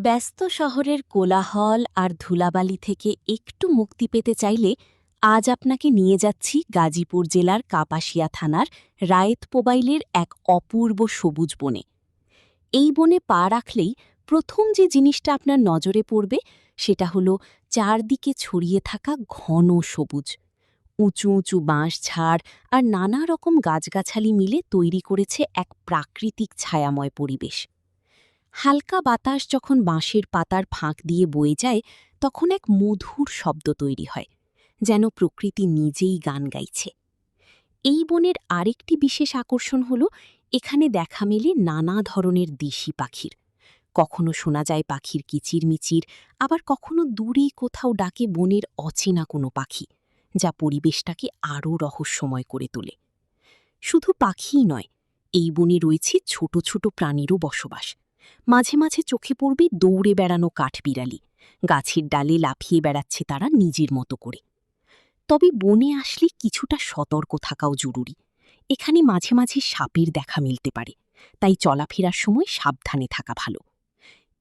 ব্যস্ত শহরের কোলাহল আর ধুলাবালি থেকে একটু মুক্তি পেতে চাইলে আজ আপনাকে নিয়ে যাচ্ছি গাজীপুর জেলার কাপাসিয়া থানার রায়েতপোবাইলের এক অপূর্ব সবুজ বনে। এই বনে পা রাখলেই প্রথম যে জিনিসটা আপনার নজরে পড়বে সেটা হলো চারদিকে ছড়িয়ে থাকা ঘন সবুজ। উঁচু উঁচু বাঁশঝাড় আর নানা রকম গাছগাছালি মিলে তৈরি করেছে এক প্রাকৃতিক ছায়াময় পরিবেশ। হালকা বাতাস যখন বাঁশের পাতার ফাঁক দিয়ে বয়ে যায় তখন এক মধুর শব্দ তৈরি হয়, যেন প্রকৃতি নিজেই গান গাইছে। এই বনের আরেকটি বিশেষ আকর্ষণ হল এখানে দেখা মেলে নানা ধরনের দেশি পাখির। কখনো শোনা যায় পাখির কিচিরমিচির, আবার কখনো দূরেই কোথাও ডাকে বনের অচেনা কোনো পাখি, যা পরিবেশটাকে আরও রহস্যময় করে তোলে। শুধু পাখিই নয়, এই বনে রয়েছে ছোট ছোট প্রাণীরও বসবাস। মাঝে মাঝে চোখে পড়বে দৌড়ে বেড়ানো কাঠবিড়ালি, গাছের ডালে লাফিয়ে বেড়াচ্ছে তারা নিজের মতো করে। তবে বনে আসলে কিছুটা সতর্ক থাকাও জরুরি। এখানে মাঝে মাঝে সাপের দেখা মিলতে পারে, তাই চলাফেরার সময় সাবধানে থাকা ভালো।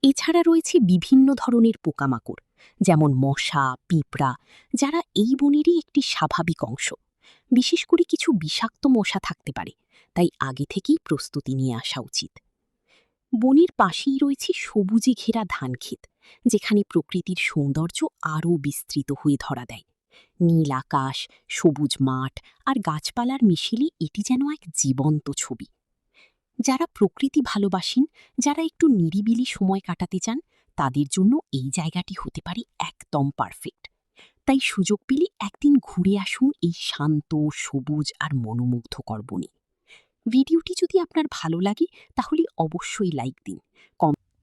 এছাড়া রয়েছে বিভিন্ন ধরনের পোকামাকড়, যেমন মশা, পিঁপড়া, যারা এই বনেরই একটি স্বাভাবিক অংশ। বিশেষ করে কিছু বিষাক্ত মশা থাকতে পারে, তাই আগে থেকেই প্রস্তুতি নিয়ে আসা উচিত। বনের পাশেই রয়েছে সবুজে ঘেরা ধানক্ষেত, যেখানে প্রকৃতির সৌন্দর্য আরও বিস্তৃত হয়ে ধরা দেয়। নীল আকাশ, সবুজ মাঠ আর গাছপালার মিশেলে এটি যেন এক জীবন্ত ছবি। যারা প্রকৃতি ভালোবাসেন, যারা একটু নিরিবিলি সময় কাটাতে চান, তাদের জন্য এই জায়গাটি হতে পারে একদম পারফেক্ট। তাই সুযোগ পেলে একদিন ঘুরে আসুন এই শান্ত, সবুজ আর মনোমুগ্ধকর বনে। ভিডিওটি যদি আপনার ভালো লাগে তাহলে অবশ্যই লাইক দিন।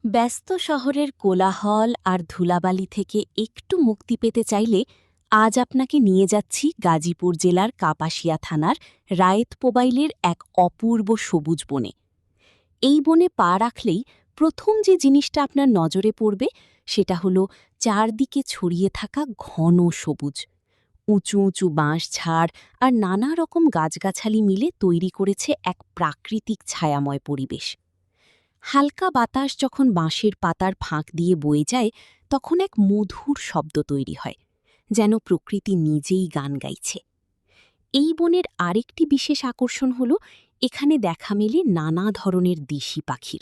ব্যস্ত শহরের কোলাহল আর ধুলাবালি থেকে একটু মুক্তি পেতে চাইলে আজ আপনাকে নিয়ে যাচ্ছি গাজীপুর জেলার কাপাসিয়া থানার রায়েতপোবাইলের এক অপূর্ব সবুজ বনে। এই বনে পা রাখলেই প্রথম যে জিনিসটা আপনার নজরে পড়বে সেটা হলো চারদিকে ছড়িয়ে থাকা ঘন সবুজ। উঁচু উঁচু বাঁশঝাড় আর নানা রকম গাছগাছালি মিলে তৈরি করেছে এক প্রাকৃতিক ছায়াময় পরিবেশ। হালকা বাতাস যখন বাঁশের পাতার ফাঁক দিয়ে বয়ে যায় তখন এক মধুর শব্দ তৈরি হয়, যেন প্রকৃতি নিজেই গান গাইছে। এই বনের আরেকটি বিশেষ আকর্ষণ হল এখানে দেখা মেলে নানা ধরনের দেশি পাখির।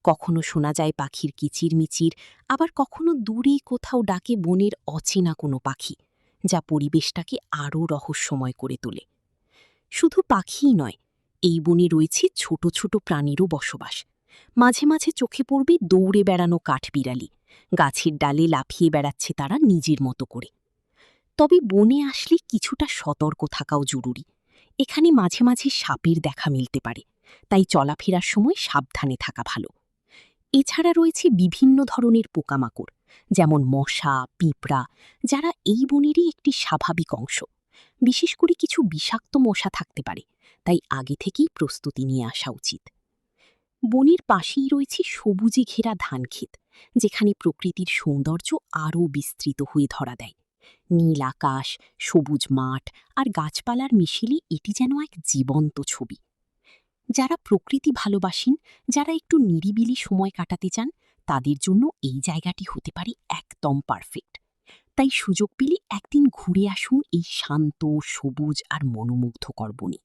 কখনো শোনা যায় পাখির কিচিরমিচির, আবার কখনো দূরেই কোথাও ডাকে বনের অচেনা কোনো পাখি, যা পরিবেশটাকে আরও রহস্যময় করে তোলে। শুধু পাখিই নয়, এই বনে রয়েছে ছোট ছোট প্রাণীরও বসবাস। মাঝে মাঝে চোখে পড়বে দৌড়ে বেড়ানো কাঠবিড়ালি, গাছের ডালে লাফিয়ে বেড়াচ্ছে তারা নিজের মতো করে। তবে বনে আসলে কিছুটা সতর্ক থাকাও জরুরি। এখানে মাঝে মাঝে সাপের দেখা মিলতে পারে, তাই চলাফেরার সময় সাবধানে থাকা ভালো। এছাড়া রয়েছে বিভিন্ন ধরনের পোকামাকড়, যেমন মশা, পিঁপড়া, যারা এই বনেরই একটি স্বাভাবিক অংশ। বিশেষ করে কিছু বিষাক্ত মশা থাকতে পারে, তাই আগে থেকেই প্রস্তুতি নিয়ে আসা উচিত। বনের পাশেই রয়েছে সবুজে ঘেরা ধানক্ষেত, যেখানে প্রকৃতির সৌন্দর্য আরও বিস্তৃত হয়ে ধরা দেয়। নীল আকাশ, সবুজ মাঠ আর গাছপালার মিশেলে এটি যেন এক জীবন্ত ছবি। যারা প্রকৃতি ভালোবাসেন, যারা একটু নিরিবিলি সময় কাটাতে চান, তাদের জন্য এই জায়গাটি হতে পারে একদম পারফেক্ট। তাই সুযোগ পেলে একদিন ঘুরে আসুন এই শান্ত, সবুজ আর মনোমুগ্ধকর বনে।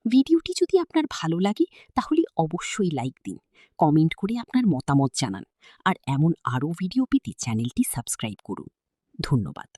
ভিডিওটি যদি আপনার ভালো লাগে তাহলে অবশ্যই লাইক দিন, কমেন্ট করে আপনার মতামত জানান, আর এমন আরও ভিডিও পেতে চ্যানেলটি সাবস্ক্রাইব করুন। ধন্যবাদ।